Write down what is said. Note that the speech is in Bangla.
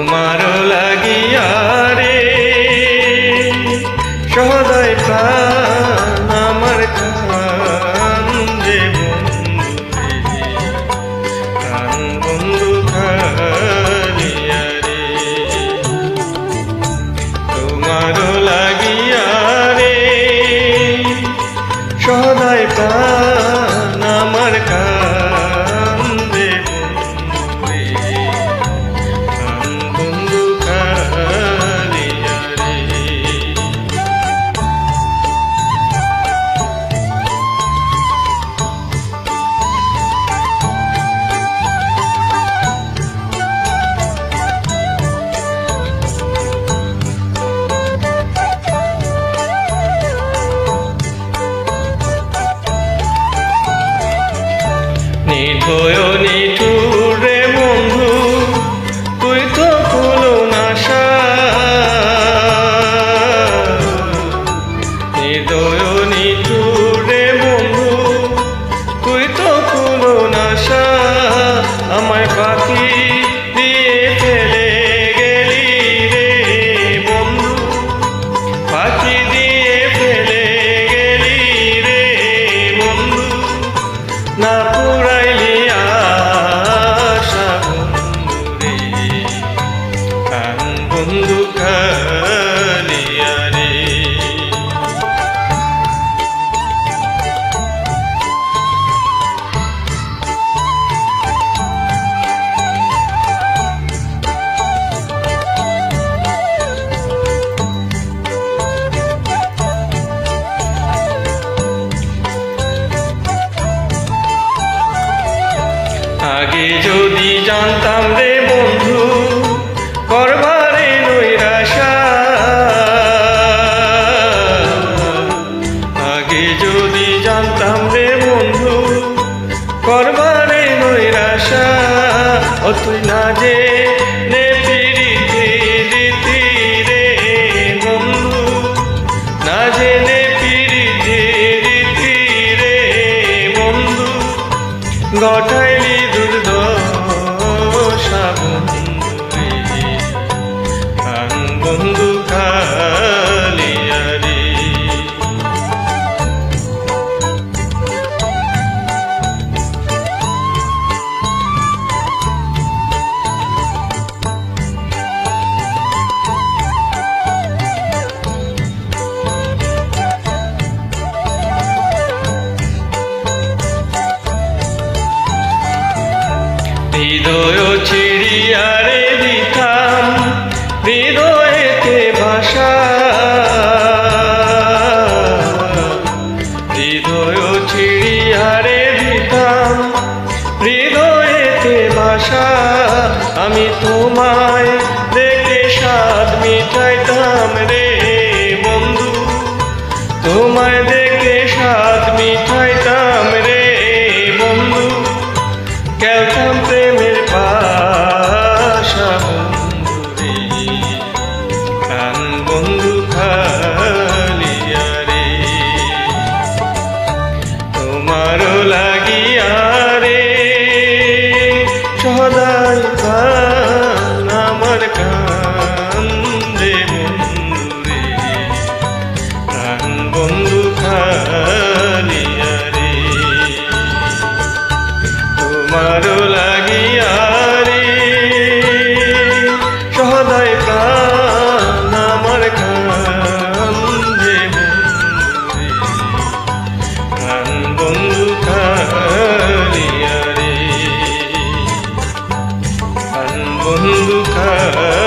তোমার লাগিয়া রে সদাই প্রাণ আমার কান্দে বন্ধু খালিয়া রে তোমার লাগিয়া রে সদাই প্রাণ আমার কান্দে বন্ধু খালিয়া রে নিঠয় নিঠুর রে বন্ধু তুই তো কুলো নাশা নিঠয় নিঠুর রে বন্ধু তুই তো কুলো নাশা আমায় পাখি দিয়ে ফেলে গেলি রে বন্ধু পাখি দিয়ে ফেলে গেলি রে বন্ধু না পুরাইলি আশা বন্ধু রে কান বন্ধু খালিয়া রে আগে যদি জানতাম রে বন্ধু করবারে নৈরাশা আগে যদি জানতাম রে বন্ধু করবারে নৈরাশা ও তুই না যে নে পিরিতি দিতি রে বন্ধু না যে নে পিরিতি দিতি রে বন্ধু গঠাইলি দুর্দশা বন্ধু রে কান বন্ধু খালিয়া রে হৃদয় চিড়িয়া রে দিতাম হৃদয়েতে ভাষা হৃদয় চিড়িয়া রে দিতাম হৃদয়েতে ভাষা আমি তোমায় দেখে স্বাদ মিটাইতাম রে বন্ধু তোমায় দেখে স্বাদ মিটাইতাম রে বন্ধু খেলতাম প্রেমের পাশা বন্ধু রে কান বন্ধু খালিয়া রে তোমার লাগিয়া রে সদাই প্রাণ আমার কান্দে বন্ধু রে কান বন্ধু খালিয়া রে তোমার লাগিয়া রে সদাই প্রাণ আমার কান্দে বন্ধু খালিয়া রে কান বন্ধু খালিয়া